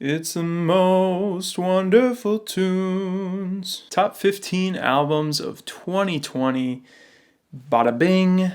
It's the most wonderful tunes. Top 15 albums of 2020. Bada Bing.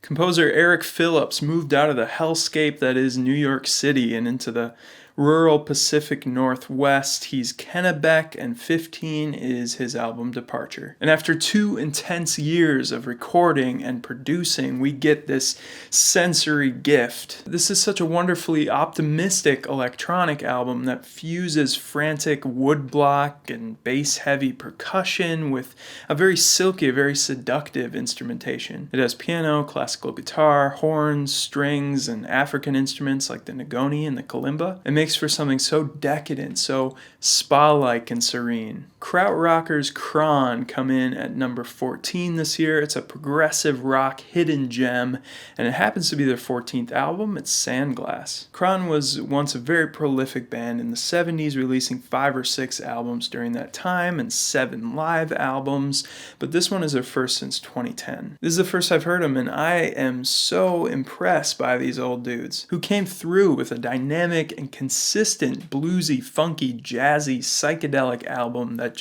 Composer Eric Phillips moved out of the hellscape that is New York City and into the rural Pacific Northwest. He's Kennebec, and 15 is his album Departure. And after 2 intense years of recording and producing, we get this sensory gift. This is such a wonderfully optimistic electronic album that fuses frantic woodblock and bass-heavy percussion with a very silky, very seductive instrumentation. It has piano, classical guitar, horns, strings, and African instruments like the ngoni and the kalimba. It makes for something so decadent, so spa-like and serene. Krautrockers Kron come in at number 14 this year. It's a progressive rock hidden gem, and it happens to be their 14th album. It's Sandglass. Kron was once a very prolific band in the 70s, releasing 5 or 6 albums during that time and 7 live albums, but this one is their first since 2010. This is the first I've heard them, and I am so impressed by these old dudes who came through with a dynamic and consistent bluesy, funky, jazzy, psychedelic album that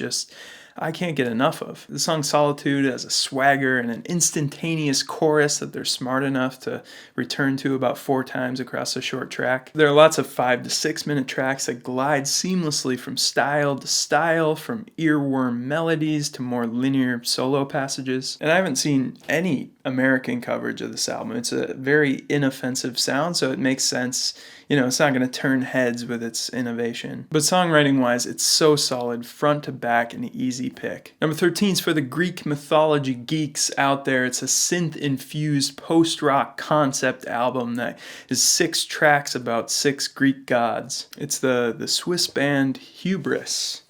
I can't get enough of. The song Solitude has a swagger and an instantaneous chorus that they're smart enough to return to about 4 times across a short track. There are lots of 5 to 6 minute tracks that glide seamlessly from style to style, from earworm melodies to more linear solo passages. And I haven't seen any American coverage of this album. It's a very inoffensive sound, so it makes sense. It's not going to turn heads with its innovation. But songwriting-wise, it's so solid, front to back, an easy pick. Number 13 is for the Greek mythology geeks out there. It's a synth-infused post-rock concept album that is 6 tracks about 6 Greek gods. It's the Swiss band Hubris.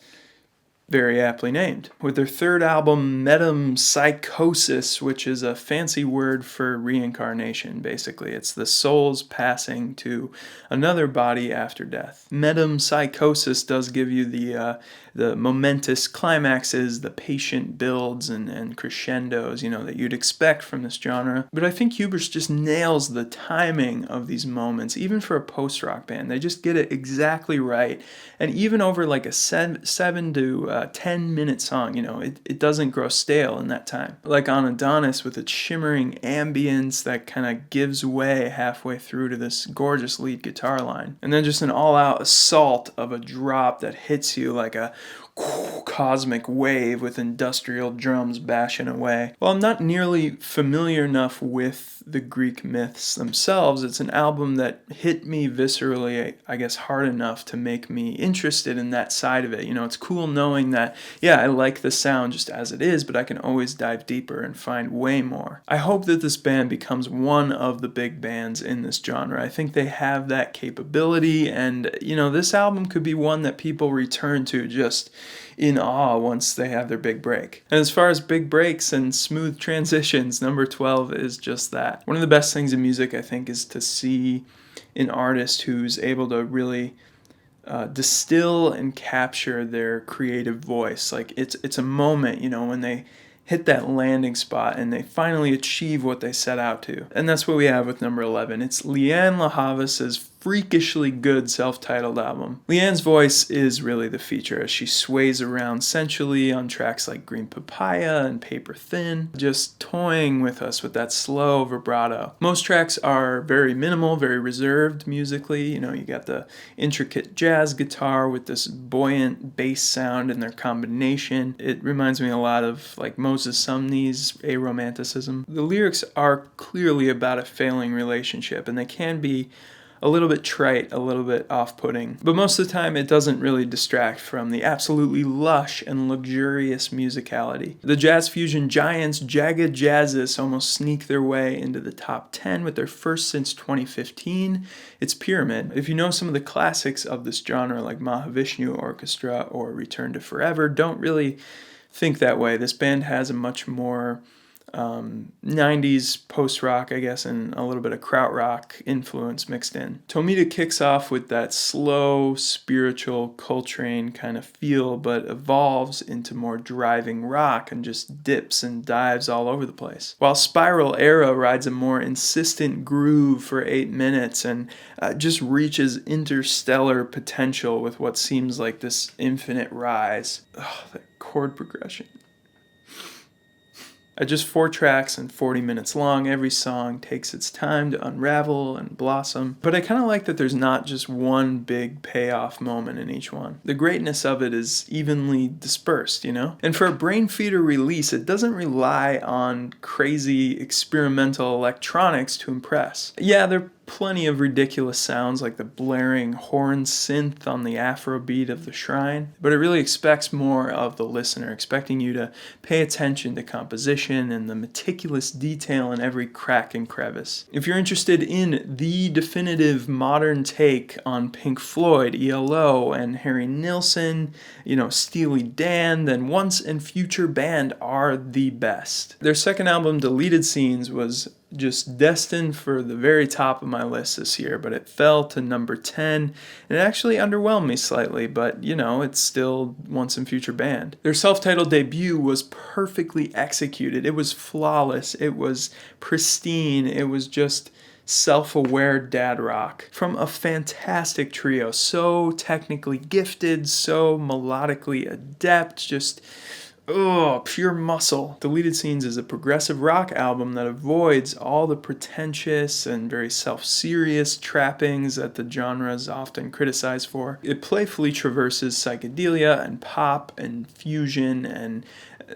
Very aptly named. With their 3rd album, Metempsychosis, which is a fancy word for reincarnation, basically. It's the soul's passing to another body after death. Metempsychosis does give you the momentous climaxes, the patient builds and crescendos, that you'd expect from this genre. But I think Hubris just nails the timing of these moments, even for a post-rock band. They just get it exactly right. And even over like a 7 to 10-minute song, it doesn't grow stale in that time. Like on Adonis with its shimmering ambience that kind of gives way halfway through to this gorgeous lead guitar line. And then just an all-out assault of a drop that hits you like a cosmic wave with industrial drums bashing away. While I'm not nearly familiar enough with the Greek myths themselves, it's an album that hit me viscerally, I guess, hard enough to make me interested in that side of it. It's cool knowing that, I like the sound just as it is, but I can always dive deeper and find way more. I hope that this band becomes one of the big bands in this genre. I think they have that capability, and, this album could be one that people return to just in awe once they have their big break. And as far as big breaks and smooth transitions, number 12 is just that. One of the best things in music, I think, is to see an artist who's able to really distill and capture their creative voice. Like it's a moment, when they hit that landing spot and they finally achieve what they set out to. And that's what we have with number 11. It's Lianne Havas's freakishly good self-titled album. Lianne's voice is really the feature as she sways around sensually on tracks like Green Papaya and Paper Thin, just toying with us with that slow vibrato. Most tracks are very minimal, very reserved musically. You got the intricate jazz guitar with this buoyant bass sound in their combination. It reminds me a lot of like Moses Sumney's aromanticism. The lyrics are clearly about a failing relationship, and they can be a little bit trite, a little bit off-putting. But most of the time it doesn't really distract from the absolutely lush and luxurious musicality. The jazz fusion giants Jaga Jazzist almost sneak their way into the top 10 with their first since 2015. It's Pyramid. If you know some of the classics of this genre like Mahavishnu Orchestra or Return to Forever, don't really think that way. This band has a much more 90s post-rock, I guess, and a little bit of krautrock influence mixed in. Tomita kicks off with that slow, spiritual Coltrane kind of feel, but evolves into more driving rock and just dips and dives all over the place. While Spiral Era rides a more insistent groove for 8 minutes and just reaches interstellar potential with what seems like this infinite rise. Oh, that chord progression. At just 4 tracks and 40 minutes long, every song takes its time to unravel and blossom. But I kind of like that there's not just one big payoff moment in each one. The greatness of it is evenly dispersed, you know? And for a brain feeder release, it doesn't rely on crazy experimental electronics to impress. Yeah, there plenty of ridiculous sounds like the blaring horn synth on the Afrobeat of the shrine, but it really expects more of the listener, expecting you to pay attention to composition and the meticulous detail in every crack and crevice. If you're interested in the definitive modern take on Pink Floyd, ELO, and Harry Nilsson, Steely Dan, then Once and Future Band are the best. Their second album, Deleted Scenes, was just destined for the very top of my list this year, but it fell to number 10, and it actually underwhelmed me slightly, but it's still Once and Future Band. Their self-titled debut was perfectly executed. It was flawless. It was pristine. It was just self-aware dad rock from a fantastic trio, so technically gifted, so melodically adept, just pure muscle. Deleted Scenes is a progressive rock album that avoids all the pretentious and very self-serious trappings that the genre is often criticized for. It playfully traverses psychedelia and pop and fusion and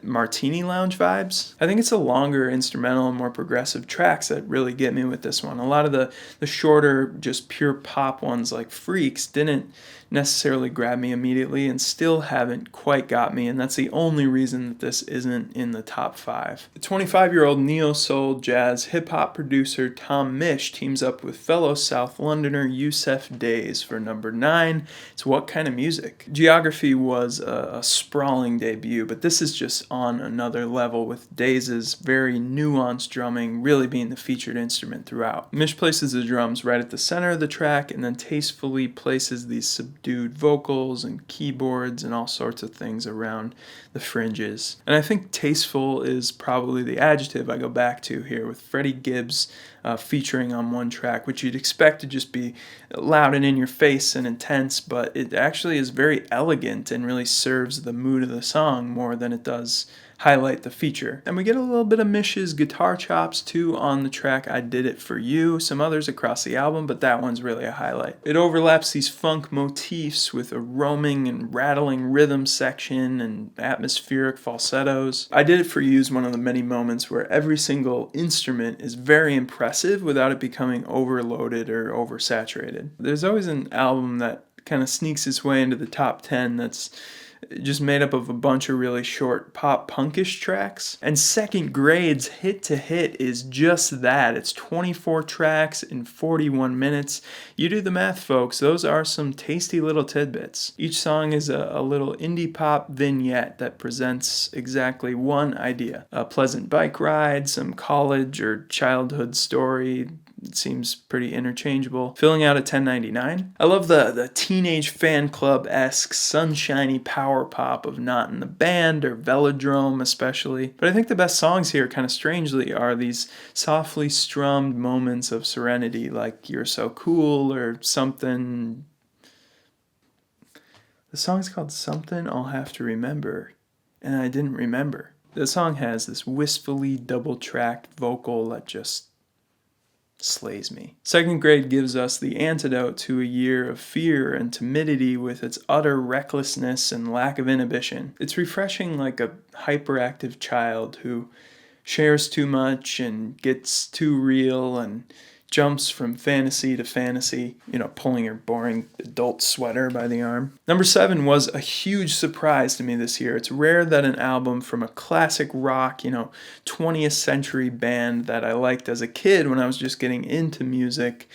martini lounge vibes. I think it's the longer instrumental and more progressive tracks that really get me with this one. A lot of the shorter, just pure pop ones like Freaks didn't necessarily grab me immediately and still haven't quite got me, and that's the only reason that this isn't in the top 5. The 25-year-old neo-soul jazz hip-hop producer Tom Misch teams up with fellow South Londoner Yussef Days for number 9. It's What Kind of Music? Geography was a sprawling debut, but this is just on another level, with Days' very nuanced drumming really being the featured instrument throughout. Misch places the drums right at the center of the track and then tastefully places these subdued vocals and keyboards and all sorts of things around the fringes. And I think tasteful is probably the adjective I go back to here, with Freddie Gibbs featuring on one track, which you'd expect to just be loud and in your face and intense, but it actually is very elegant and really serves the mood of the song more than it does highlight the feature. And we get a little bit of Misch's guitar chops too on the track I Did It For You, some others across the album, but that one's really a highlight. It overlaps these funk motifs with a roaming and rattling rhythm section and atmospheric falsettos. I Did It For You is one of the many moments where every single instrument is very impressive without it becoming overloaded or oversaturated. There's always an album that kind of sneaks its way into the top 10 that's just made up of a bunch of really short pop punkish tracks. And Second Grade's Hit to Hit is just that. It's 24 tracks in 41 minutes. You do the math, folks. Those are some tasty little tidbits. Each song is a little indie pop vignette that presents exactly one idea. A pleasant bike ride, some college or childhood story. It seems pretty interchangeable. Filling out a 1099. I love the teenage fan club-esque sunshiny power pop of Not in the Band or Velodrome especially. But I think the best songs here, kind of strangely, are these softly strummed moments of serenity like You're So Cool or Something. The song's called Something I'll Have to Remember, and I didn't remember. The song has this wistfully double-tracked vocal that just slays me. Second Grade gives us the antidote to a year of fear and timidity with its utter recklessness and lack of inhibition. It's refreshing like a hyperactive child who shares too much and gets too real and jumps from fantasy to fantasy, pulling her boring adult sweater by the arm. Number 7 was a huge surprise to me this year. It's rare that an album from a classic rock, 20th century band that I liked as a kid when I was just getting into music,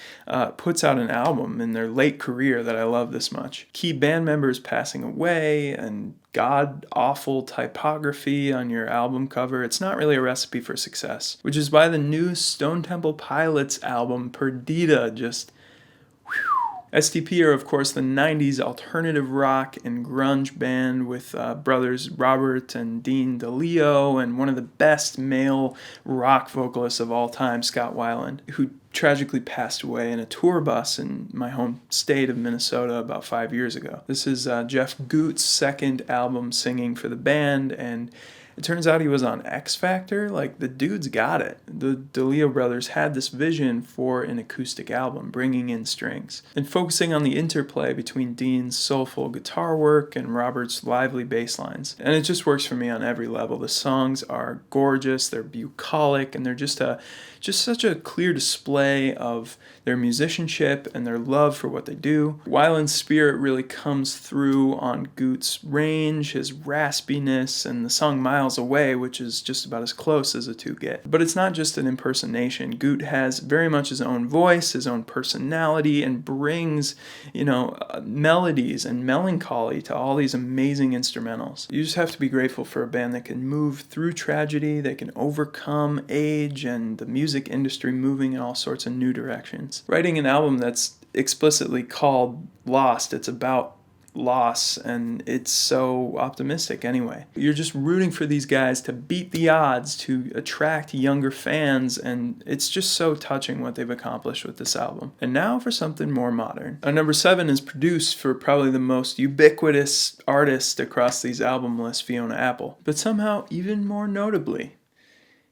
puts out an album in their late career that I love this much. Key band members passing away and god-awful typography on your album cover, it's not really a recipe for success. Which is why the new Stone Temple Pilots album, Perdida, just... STP are, of course, the 90s alternative rock and grunge band with brothers Robert and Dean DeLeo and one of the best male rock vocalists of all time, Scott Weiland, who tragically passed away in a tour bus in my home state of Minnesota about 5 years ago. This is Jeff Goot's second album singing for the band, and it turns out he was on X Factor. Like, the dude's got it. The DeLeo brothers had this vision for an acoustic album, bringing in strings, and focusing on the interplay between Dean's soulful guitar work and Robert's lively bass lines. And it just works for me on every level. The songs are gorgeous, they're bucolic, and they're just such a clear display of their musicianship and their love for what they do. Weiland's spirit really comes through on Goot's range, his raspiness, and the song Miles Away, which is just about as close as the two get. But it's not just an impersonation. Goot has very much his own voice, his own personality, and brings, melodies and melancholy to all these amazing instrumentals. You just have to be grateful for a band that can move through tragedy, they can overcome age and the music industry moving in all sorts of new directions. Writing an album that's explicitly called Lost, it's about loss, and it's so optimistic anyway. You're just rooting for these guys to beat the odds, to attract younger fans, and it's just so touching what they've accomplished with this album. And now for something more modern. Number 7 is produced for probably the most ubiquitous artist across these album lists, Fiona Apple, but somehow even more notably,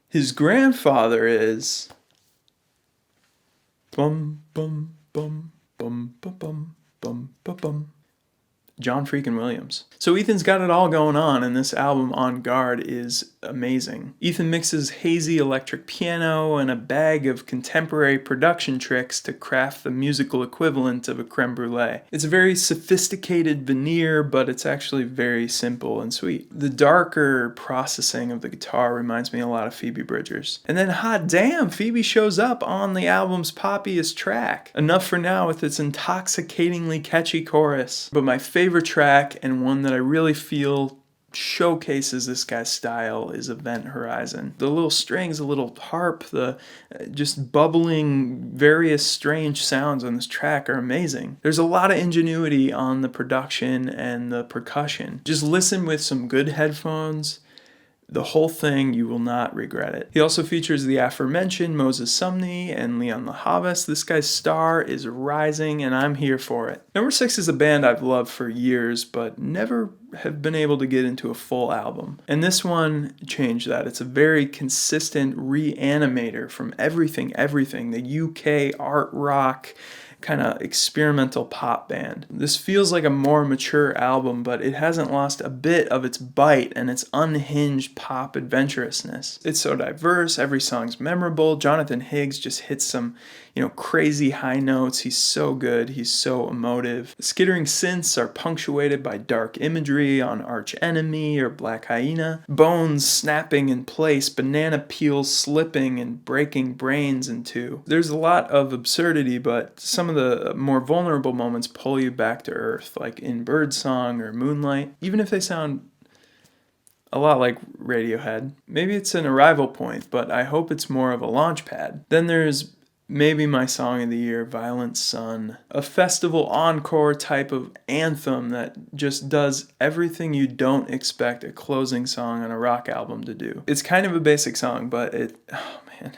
his grandfather is... Bum, bum, bum, bum, bum, bum, bum, bum, bum. John freaking Williams. So Ethan's got it all going on, and this album on Garde is amazing. Ethan mixes hazy electric piano and a bag of contemporary production tricks to craft the musical equivalent of a creme brulee. It's a very sophisticated veneer, but it's actually very simple and sweet. The darker processing of the guitar reminds me a lot of Phoebe Bridgers. And then, hot damn, Phoebe shows up on the album's poppiest track. Enough for now with its intoxicatingly catchy chorus. But my favorite track, and one that I really feel showcases this guy's style, is Event Horizon. The little strings, the little harp, the just bubbling various strange sounds on this track are amazing. There's a lot of ingenuity on the production and the percussion. Just listen with some good headphones. The whole thing, you will not regret it. He also features the aforementioned Moses Sumney and Lianne Havas. This guy's star is rising, and I'm here for it. Number 6 is a band I've loved for years, but never have been able to get into a full album. And this one changed that. It's a very consistent re-animator from everything, the UK art rock, kind of experimental pop band. This feels like a more mature album, but it hasn't lost a bit of its bite and its unhinged pop adventurousness. It's so diverse, every song's memorable. Jonathan Higgs just hits some, crazy high notes. He's so good, he's so emotive. The skittering synths are punctuated by dark imagery on Arch Enemy or Black Hyena. Bones snapping in place, banana peels slipping and breaking brains in two. There's a lot of absurdity, but some of the more vulnerable moments pull you back to earth, like in Birdsong or Moonlight, even if they sound a lot like Radiohead. Maybe it's an arrival point, but I hope it's more of a launch pad. Then there's maybe my song of the year, Violent Sun, a festival encore type of anthem that just does everything you don't expect a closing song on a rock album to do. It's kind of a basic song, but it's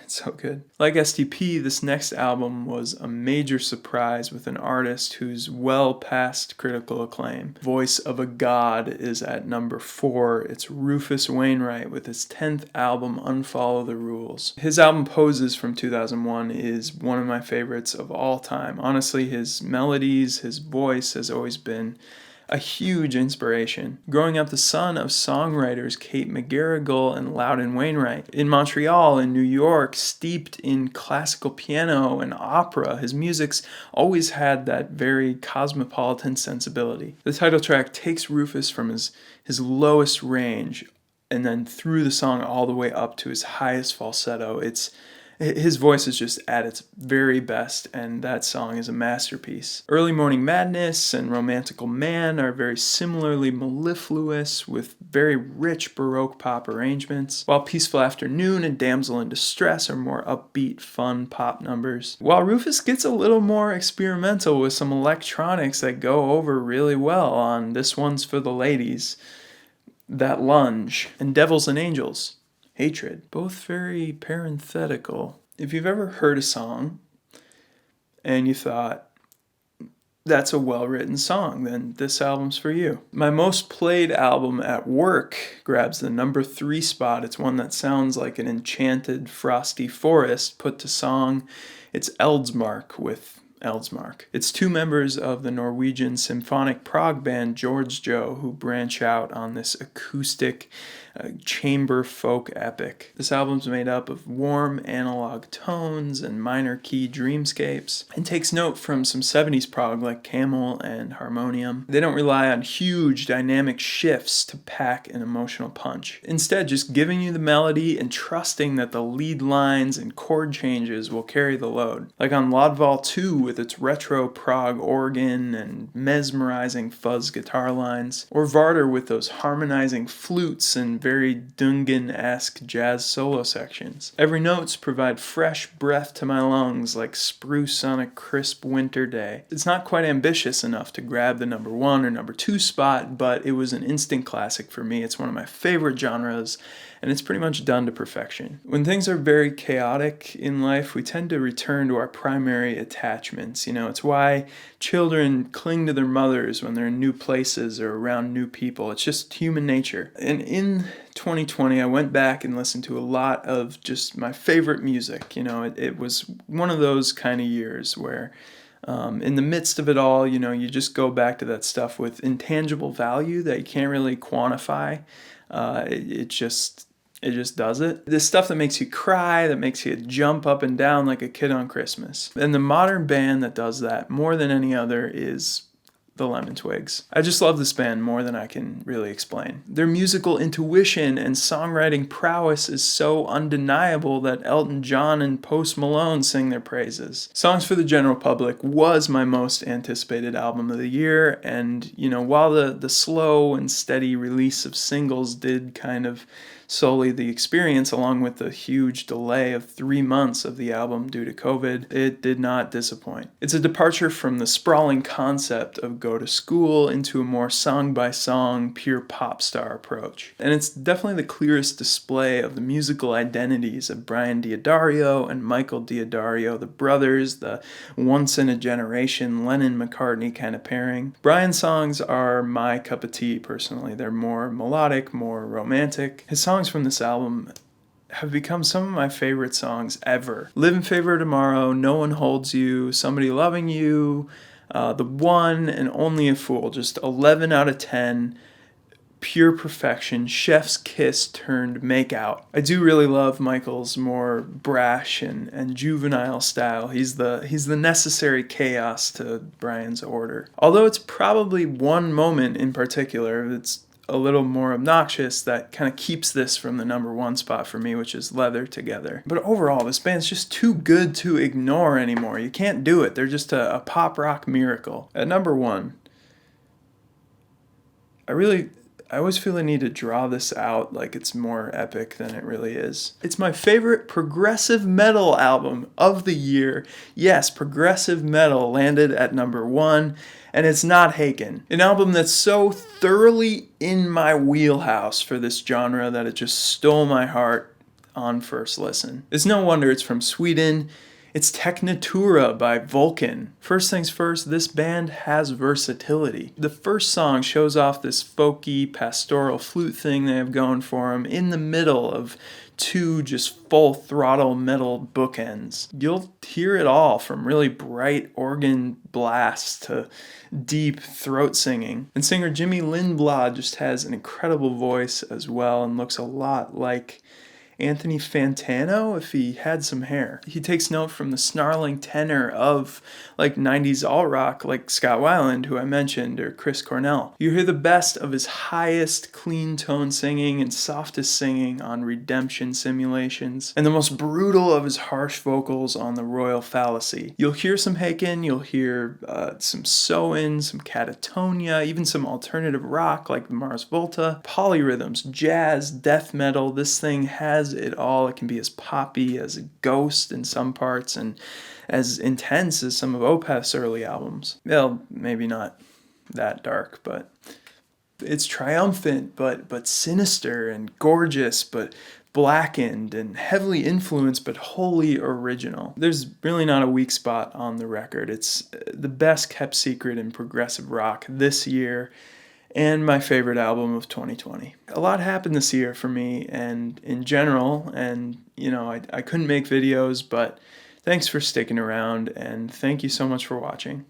so good. Like STP, this next album was a major surprise with an artist who's well past critical acclaim. Voice of a God is at number 4. It's Rufus Wainwright with his 10th album, Unfollow the Rules. His album Poses from 2001 is one of my favorites of all time. Honestly, his melodies, his voice has always been a huge inspiration. Growing up the son of songwriters Kate McGarrigle and Loudon Wainwright. In Montreal and New York, steeped in classical piano and opera, his music's always had that very cosmopolitan sensibility. The title track takes Rufus from his lowest range and then through the song all the way up to his highest falsetto. It's His voice is just at its very best, and that song is a masterpiece. Early Morning Madness and Romantical Man are very similarly mellifluous with very rich Baroque pop arrangements, while Peaceful Afternoon and Damsel in Distress are more upbeat, fun pop numbers. While Rufus gets a little more experimental with some electronics that go over really well on This One's for the Ladies, That Lunge, and Devils and Angels, Hatred. Both very parenthetical. If you've ever heard a song and you thought, that's a well-written song, then this album's for you. My most played album at work grabs the number 3 spot. It's one that sounds like an enchanted frosty forest put to song. It's Eldsmark with Eldsmark. It's 2 members of the Norwegian symphonic prog band George Joe who branch out on this acoustic chamber folk epic. This album's made up of warm analog tones and minor key dreamscapes, and takes note from some 70s prog like Camel and Harmonium. They don't rely on huge dynamic shifts to pack an emotional punch. Instead, just giving you the melody and trusting that the lead lines and chord changes will carry the load. Like on Lodval 2 with its retro prog organ and mesmerizing fuzz guitar lines, or Varder with those harmonizing flutes and very Dungan-esque jazz solo sections. Every notes provide fresh breath to my lungs like spruce on a crisp winter day. It's not quite ambitious enough to grab the number 1 or number 2 spot, but it was an instant classic for me. It's one of my favorite genres, and it's pretty much done to perfection. When things are very chaotic in life, we tend to return to our primary attachments. It's why children cling to their mothers when they're in new places or around new people. It's just human nature. And in 2020, I went back and listened to a lot of just my favorite music. It was one of those kind of years where in the midst of it all, you just go back to that stuff with intangible value that you can't really quantify. It just does it. This stuff that makes you cry, that makes you jump up and down like a kid on Christmas. And the modern band that does that more than any other is the Lemon Twigs. I just love this band more than I can really explain. Their musical intuition and songwriting prowess is so undeniable that Elton John and Post Malone sing their praises. Songs for the General Public was my most anticipated album of the year, and while the slow and steady release of singles did kind of sully the experience, along with the huge delay of 3 months of the album due to COVID, it did not disappoint. It's a departure from the sprawling concept of Go to School into a more song-by-song, pure pop star approach. And it's definitely the clearest display of the musical identities of Brian D'Addario and Michael D'Addario, the brothers, the once-in-a-generation Lennon-McCartney kind of pairing. Brian's songs are my cup of tea, personally. They're more melodic, more romantic. His songs from this album have become some of my favorite songs ever. Live in Favor of Tomorrow, No One Holds You, Somebody Loving You, The One, and Only a Fool. Just 11 out of 10. Pure perfection. Chef's kiss turned make out. I do really love Michael's more brash and juvenile style. He's the necessary chaos to Brian's order. Although it's probably one moment in particular that's a little more obnoxious that kind of keeps this from the number 1 spot for me, which is Leather Together. But overall, this band's just too good to ignore anymore. You can't do it. They're just a pop rock miracle. At number 1, I always feel I need to draw this out like it's more epic than it really is. It's my favorite progressive metal album of the year. Yes, progressive metal landed at number 1, and it's not Haken. An album that's so thoroughly in my wheelhouse for this genre that it just stole my heart on first listen. It's no wonder it's from Sweden. It's Technatura by Vulkan. First things first, this band has versatility. The first song shows off this folky, pastoral flute thing they have going for them in the middle of 2 just full throttle metal bookends. You'll hear it all, from really bright organ blasts to deep throat singing. And singer Jimmy Lindblad just has an incredible voice as well and looks a lot like Anthony Fantano if he had some hair. He takes note from the snarling tenor of like 90s alt-rock like Scott Weiland, who I mentioned, or Chris Cornell. You hear the best of his highest clean tone singing and softest singing on Redemption Simulations, and the most brutal of his harsh vocals on The Royal Fallacy. You'll hear some Haken, you'll hear some Soin, some Catatonia, even some alternative rock like Mars Volta, polyrhythms, jazz, death metal. This thing has it all. It can be as poppy as a Ghost in some parts and as intense as some of Opeth's early albums. Well, maybe not that dark, but it's triumphant, but sinister and gorgeous, but blackened and heavily influenced, but wholly original. There's really not a weak spot on the record. It's the best kept secret in progressive rock this year, and my favorite album of 2020. A lot happened this year for me and in general, and I couldn't make videos, but thanks for sticking around, and thank you so much for watching.